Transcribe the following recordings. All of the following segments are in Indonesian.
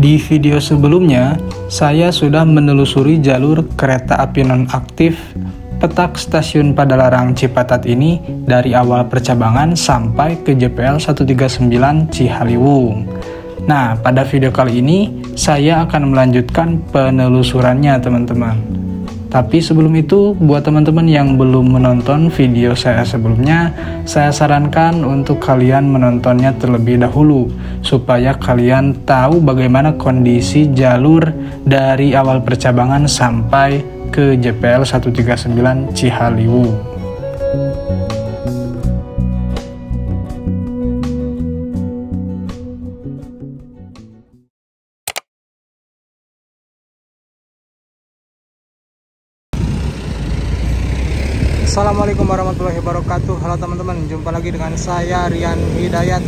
Di video sebelumnya, saya sudah menelusuri jalur kereta api nonaktif petak stasiun Padalarang Cipatat ini dari awal percabangan sampai ke JPL 139 Cihaliwung. Nah, pada video kali ini saya akan melanjutkan penelusurannya, teman-teman. Tapi sebelum itu, buat teman-teman yang belum menonton video saya sebelumnya, saya sarankan untuk kalian menontonnya terlebih dahulu, supaya kalian tahu bagaimana kondisi jalur dari awal percabangan sampai ke JPL 139 Cihaliwung. Assalamualaikum warahmatullahi wabarakatuh. Halo teman-teman, jumpa lagi dengan saya Rian Hidayat.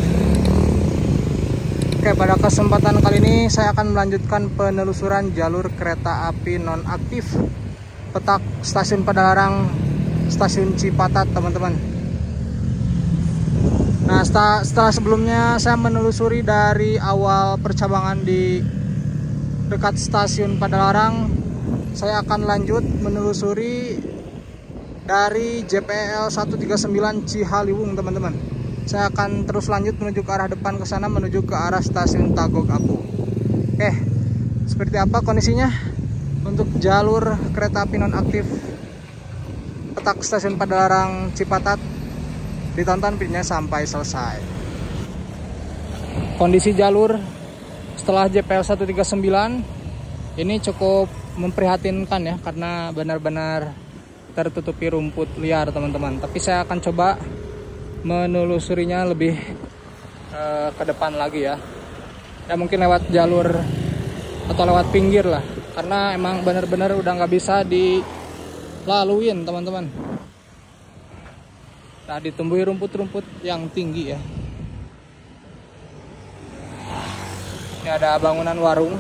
Oke, pada kesempatan kali ini saya akan melanjutkan penelusuran jalur kereta api nonaktif petak stasiun Padalarang, stasiun Cipatat, teman-teman. Nah, setelah sebelumnya saya menelusuri dari awal percabangan di dekat stasiun Padalarang, saya akan lanjut menelusuri dari JPL 139 Cihaliwung, teman-teman. Saya akan terus lanjut menuju ke arah depan ke sana, menuju ke arah stasiun Tagog Apu. Oke, seperti apa kondisinya untuk jalur kereta api nonaktif petak stasiun Padalarang Cipatat? Ditonton videonya sampai selesai. Kondisi jalur setelah JPL 139 ini cukup memprihatinkan ya, karena benar-benar tertutupi rumput liar, teman-teman. Tapi saya akan coba menelusurinya lebih ke depan lagi ya. Ya mungkin lewat jalur atau lewat pinggir lah, karena emang benar-benar udah nggak bisa dilaluin, teman-teman. Nah, ditumbuhi rumput-rumput yang tinggi ya. Ini ada bangunan warung.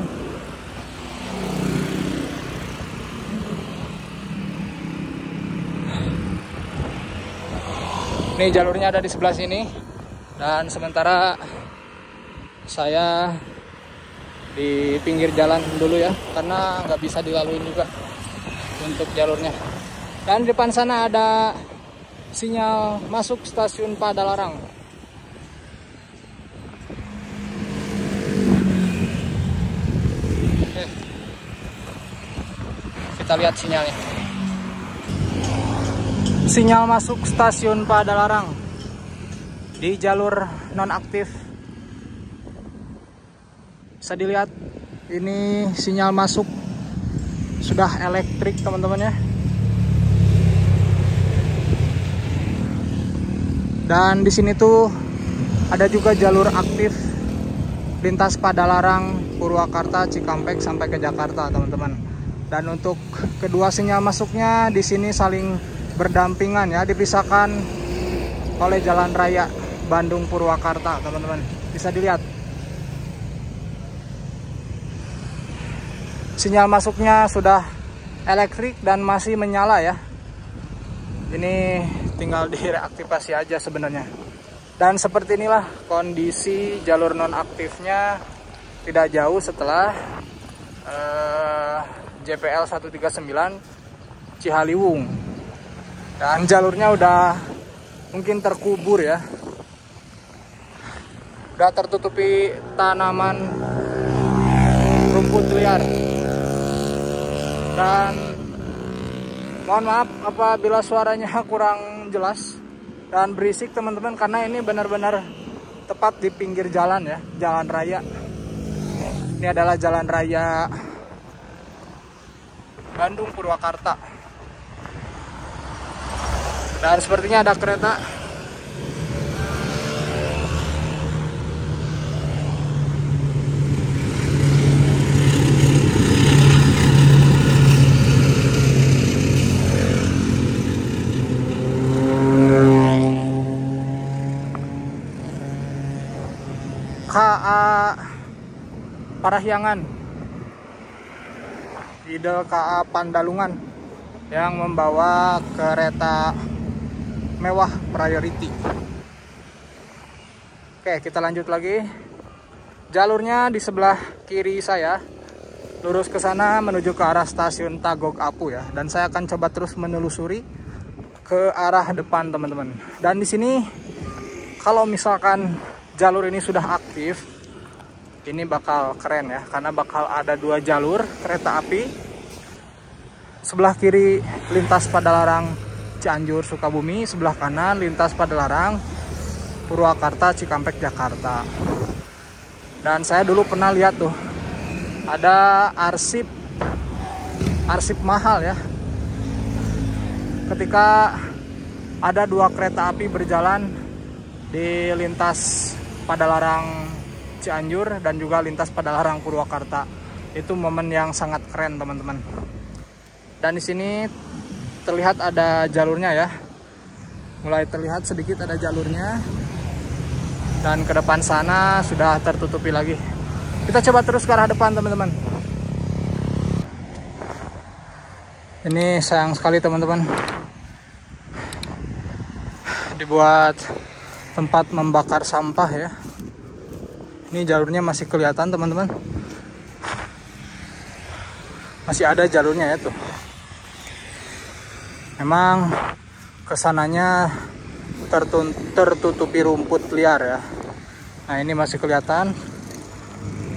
Ini jalurnya ada di sebelah sini, dan sementara saya di pinggir jalan dulu ya, karena nggak bisa dilalui juga untuk jalurnya. Dan di depan sana ada sinyal masuk stasiun Padalarang. Oke, kita lihat sinyalnya. Sinyal masuk stasiun Padalarang di jalur nonaktif. Bisa dilihat ini sinyal masuk sudah elektrik, teman-teman ya. Dan di sini tuh ada juga jalur aktif lintas Padalarang, Purwakarta, Cikampek sampai ke Jakarta, teman-teman. Dan untuk kedua sinyal masuknya di sini saling berdampingan ya, dipisahkan oleh jalan raya Bandung Purwakarta, teman-teman. Bisa dilihat sinyal masuknya sudah elektrik dan masih menyala ya. Ini tinggal direaktivasi aja sebenarnya. Dan seperti inilah kondisi jalur nonaktifnya tidak jauh setelah JPL 139 Cihaliwung. Dan jalurnya udah mungkin terkubur ya, udah tertutupi tanaman rumput liar. Dan mohon maaf apabila suaranya kurang jelas dan berisik, teman-teman, karena ini benar-benar tepat di pinggir jalan ya, jalan raya. Ini adalah jalan raya Bandung Purwakarta. Dan sepertinya ada kereta. KA Parahyangan, Idel KA Pandalungan yang membawa kereta mewah priority. Oke, kita lanjut lagi jalurnya di sebelah kiri saya, lurus ke sana menuju ke arah stasiun Tagok Apu ya. Dan saya akan coba terus menelusuri ke arah depan teman-teman. Dan di sini kalau misalkan jalur ini sudah aktif, ini bakal keren ya, karena bakal ada 2 jalur kereta api. Sebelah kiri lintas Padalarang Cianjur Sukabumi, sebelah kanan lintas Padalarang Purwakarta Cikampek Jakarta. Dan saya dulu pernah lihat tuh, ada arsip mahal ya, ketika ada 2 kereta api berjalan di lintas Padalarang Cianjur dan juga lintas Padalarang Purwakarta. Itu momen yang sangat keren teman-teman. Dan di sini terlihat ada jalurnya ya, mulai terlihat sedikit ada jalurnya. Dan ke depan sana sudah tertutupi lagi. Kita coba terus ke arah depan teman-teman. Ini sayang sekali teman-teman, dibuat tempat membakar sampah ya. Ini jalurnya masih kelihatan teman-teman, masih ada jalurnya ya tuh. Memang kesananya tertutupi rumput liar ya. Nah ini masih kelihatan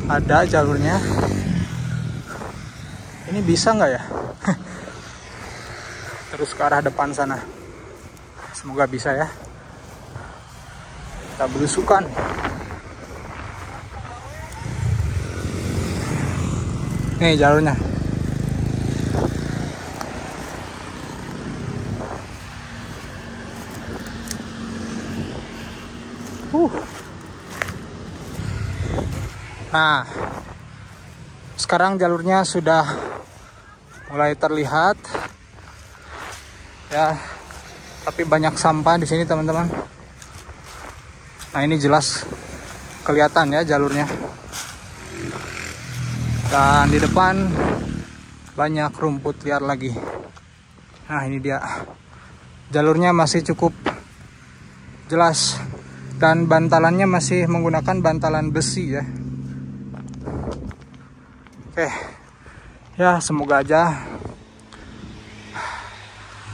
ada jalurnya. Ini bisa nggak ya? Terus ke arah depan sana. Semoga bisa ya. Kita belusukan. Nih jalurnya. Nah, sekarang jalurnya sudah mulai terlihat ya, tapi banyak sampah di sini teman-teman. Nah ini jelas kelihatan ya jalurnya. Dan di depan banyak rumput liar lagi. Nah ini dia, jalurnya masih cukup jelas dan bantalannya masih menggunakan bantalan besi ya. Oke ya, semoga aja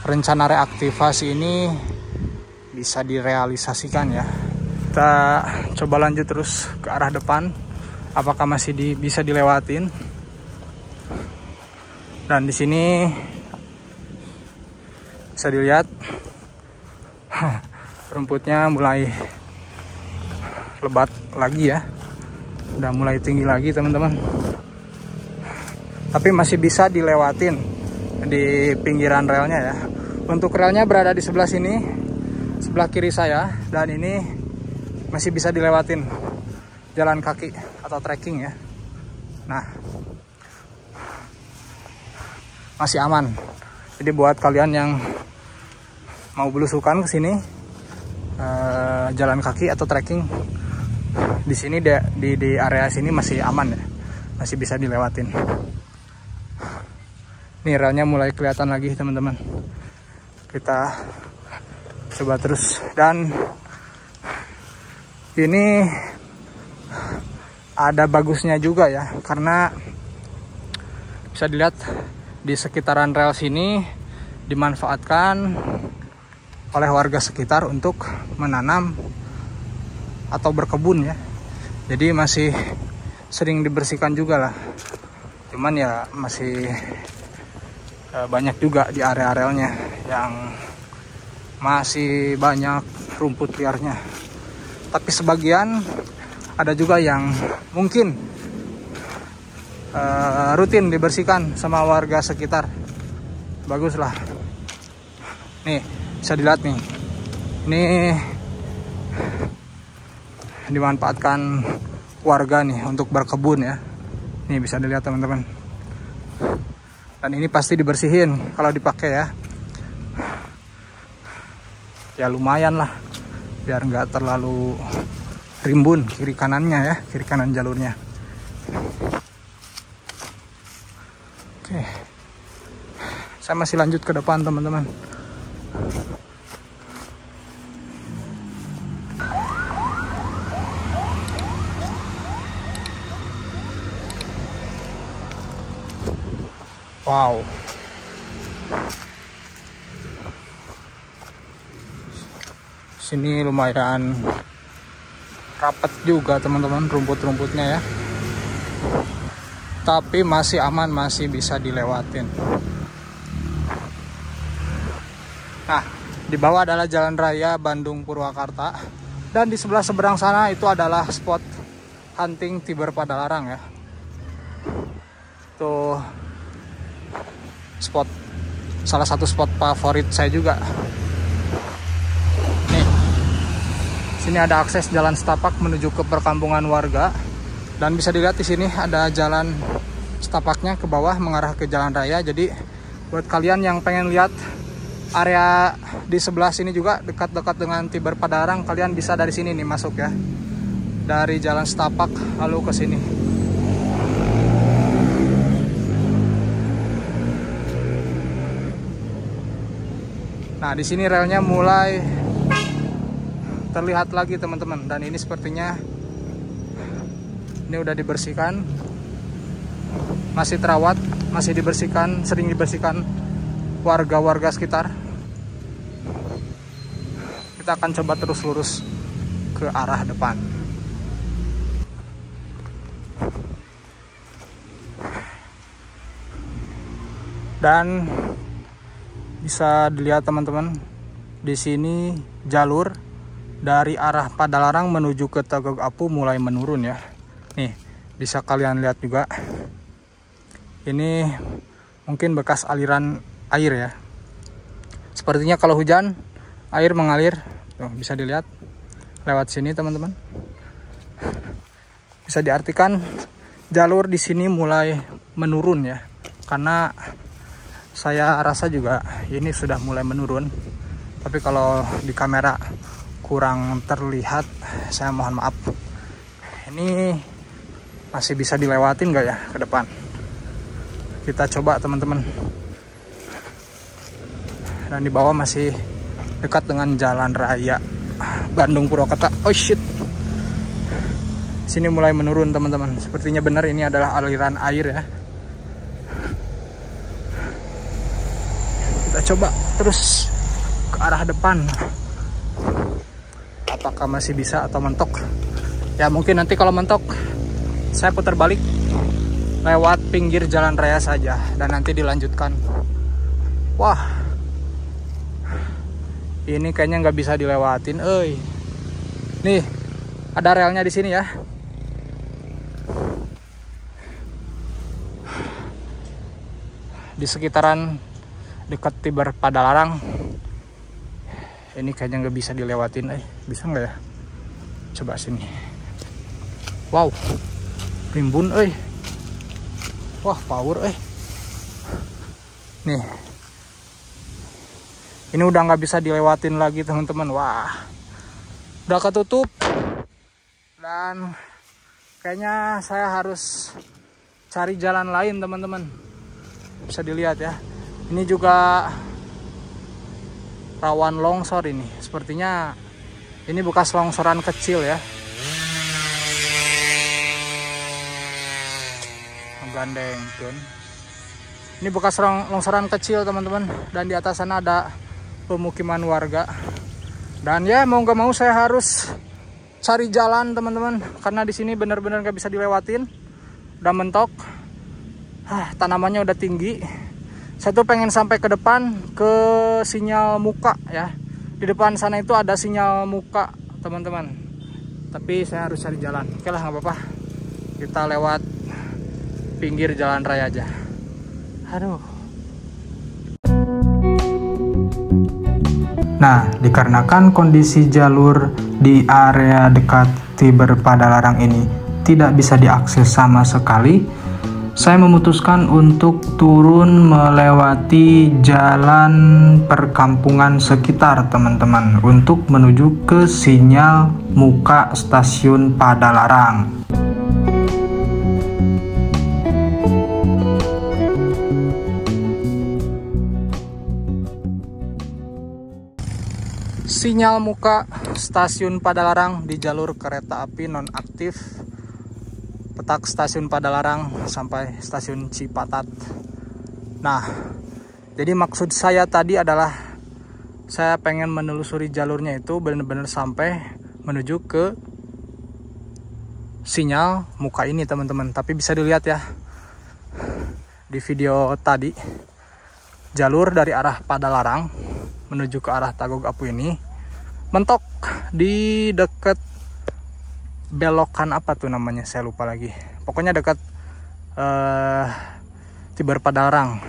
rencana reaktivasi ini bisa direalisasikan ya. Kita coba lanjut terus ke arah depan, apakah masih bisa dilewatin. Dan di sini bisa dilihat rumputnya mulai lebat lagi ya, udah mulai tinggi lagi teman-teman. Tapi masih bisa dilewatin di pinggiran relnya ya. Untuk relnya berada di sebelah sini, sebelah kiri saya, dan ini masih bisa dilewatin jalan kaki atau trekking ya. Nah, masih aman. Jadi buat kalian yang mau belusukan ke sini, jalan kaki atau trekking di sini, di area sini masih aman ya, masih bisa dilewatin. Nih relnya mulai kelihatan lagi teman-teman. Kita coba terus. Dan ini ada bagusnya juga ya, karena bisa dilihat di sekitaran rel sini dimanfaatkan oleh warga sekitar untuk menanam atau berkebun ya. Jadi masih sering dibersihkan juga lah. Cuman ya masih banyak juga di area-areanya yang masih banyak rumput liarnya. Tapi sebagian ada juga yang mungkin rutin dibersihkan sama warga sekitar. Bagus lah. Nih bisa dilihat nih, ini dimanfaatkan warga nih untuk berkebun ya. Nih bisa dilihat teman-teman. Dan ini pasti dibersihin kalau dipakai ya. Ya lumayan lah, biar nggak terlalu rimbun kiri kanannya ya, kiri kanan jalurnya. Oke, saya masih lanjut ke depan teman-teman. Wow. Sini lumayan rapat juga teman-teman rumput-rumputnya ya. Tapi masih aman, masih bisa dilewatin. Nah, di bawah adalah jalan raya Bandung Purwakarta. Dan di sebelah seberang sana itu adalah spot hunting Tiber Padalarang ya. Tuh spot, salah satu spot favorit saya juga. Nih, sini ada akses jalan setapak menuju ke perkampungan warga, dan bisa dilihat di sini ada jalan setapaknya ke bawah mengarah ke jalan raya. Jadi buat kalian yang pengen lihat area di sebelah sini juga dekat-dekat dengan Tiber Padalarang, kalian bisa dari sini nih masuk ya, dari jalan setapak lalu ke sini. Nah, di sini relnya mulai terlihat lagi teman-teman, dan ini sepertinya ini udah dibersihkan, masih terawat, masih dibersihkan, sering dibersihkan warga-warga sekitar. Kita akan coba terus lurus ke arah depan. Dan bisa dilihat teman-teman, di sini jalur dari arah Padalarang menuju ke Tegok Apu mulai menurun ya. Nih, bisa kalian lihat juga. Ini mungkin bekas aliran air ya. Sepertinya kalau hujan, air mengalir. Tuh, bisa dilihat lewat sini teman-teman. Bisa diartikan jalur di sini mulai menurun ya. Karena saya rasa juga ini sudah mulai menurun, tapi kalau di kamera kurang terlihat, saya mohon maaf. Ini masih bisa dilewatin nggak ya ke depan? Kita coba teman-teman. Dan di bawah masih dekat dengan jalan raya Bandung Purwakarta. Oh shit, sini mulai menurun teman-teman. Sepertinya benar ini adalah aliran air ya. Kita coba terus ke arah depan. Apakah masih bisa atau mentok? Ya mungkin nanti kalau mentok saya putar balik lewat pinggir jalan raya saja dan nanti dilanjutkan. Wah, ini kayaknya nggak bisa dilewatin. Nih ada relnya di sini ya. Di sekitaran dekat Tiber Padalarang ini kayaknya nggak bisa dilewatin. Bisa nggak ya? Coba sini. Wow, rimbun wah power nih, ini udah nggak bisa dilewatin lagi teman-teman. Wah, udah ketutup, dan kayaknya saya harus cari jalan lain teman-teman. Bisa dilihat ya, ini juga rawan longsor ini. Sepertinya ini bekas longsoran kecil ya. Gandeng kan. Ini bekas longsoran kecil teman-teman, dan di atas sana ada pemukiman warga. Dan ya mau nggak mau saya harus cari jalan teman-teman, karena di sini benar-benar nggak bisa dilewatin. Udah mentok, tanamannya udah tinggi. Saya tuh pengen sampai ke depan ke sinyal muka ya. Di depan sana itu ada sinyal muka teman-teman. Tapi saya harus cari jalan. Oke lah, nggak apa-apa. Kita lewat pinggir jalan raya aja. Aduh. Nah, dikarenakan kondisi jalur di area dekat Tiber Padalarang ini tidak bisa diakses sama sekali, saya memutuskan untuk turun melewati jalan perkampungan sekitar teman-teman untuk menuju ke sinyal muka stasiun Padalarang. Sinyal muka stasiun Padalarang di jalur kereta api nonaktif petak stasiun Padalarang sampai stasiun Cipatat. Nah, jadi maksud saya tadi adalah saya pengen menelusuri jalurnya itu benar-benar sampai menuju ke sinyal muka ini teman-teman. Tapi bisa dilihat ya di video tadi, jalur dari arah Padalarang menuju ke arah Tagog Apu ini mentok di dekat belokan apa tuh namanya, saya lupa lagi. Pokoknya dekat Tiber Padalarang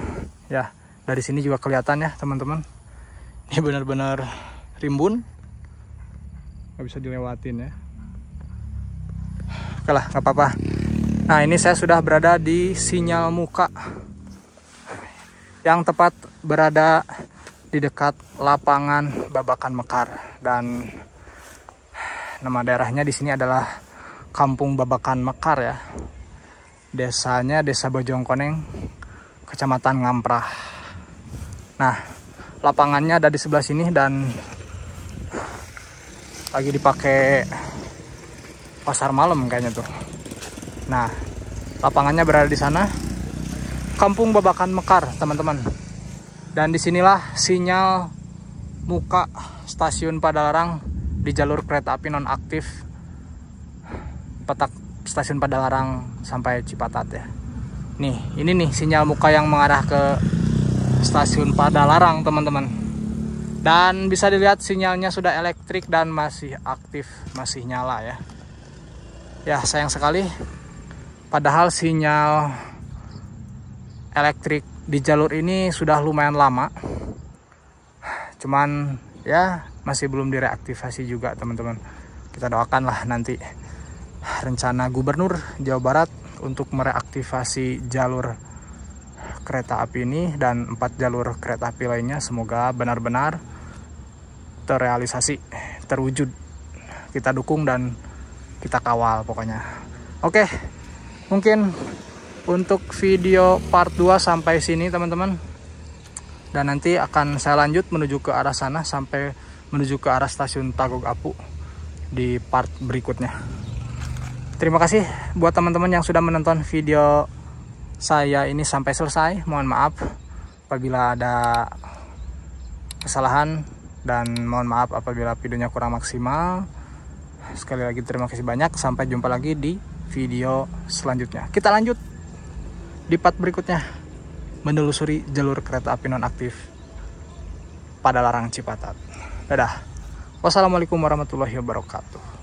ya. Dari sini juga kelihatan ya teman-teman. Ini benar-benar rimbun, nggak bisa dilewatin ya. Oke lah, nggak apa-apa. Nah, ini saya sudah berada di sinyal muka yang tepat berada di dekat lapangan Babakan Mekar, dan nama daerahnya di sini adalah Kampung Babakan Mekar ya. Desanya Desa Bojongkoneng, Kecamatan Ngamprah. Nah, lapangannya ada di sebelah sini dan lagi dipakai pasar malam kayaknya tuh. Nah, lapangannya berada di sana, Kampung Babakan Mekar teman-teman. Dan disinilah sinyal muka stasiun Padalarang di jalur kereta api nonaktif petak stasiun Padalarang sampai Cipatat ya. Nih, ini nih sinyal muka yang mengarah ke stasiun Padalarang teman-teman. Dan bisa dilihat sinyalnya sudah elektrik dan masih aktif, masih nyala ya. Ya, sayang sekali padahal sinyal elektrik di jalur ini sudah lumayan lama, cuman ya masih belum direaktivasi juga teman-teman. Kita doakanlah nanti rencana Gubernur Jawa Barat untuk mereaktivasi jalur kereta api ini dan 4 jalur kereta api lainnya, semoga benar-benar terrealisasi, terwujud. Kita dukung dan kita kawal pokoknya. Oke, mungkin untuk video part 2 sampai sini teman-teman. Dan nanti akan saya lanjut menuju ke arah sana sampai menuju ke arah stasiun Tagog Apu di part berikutnya. Terima kasih buat teman-teman yang sudah menonton video saya ini sampai selesai. Mohon maaf apabila ada kesalahan dan mohon maaf apabila videonya kurang maksimal. Sekali lagi terima kasih banyak. Sampai jumpa lagi di video selanjutnya. Kita lanjut di part berikutnya menelusuri jalur kereta api nonaktif Padalarang Cipatat. Dadah. Wassalamualaikum warahmatullahi wabarakatuh.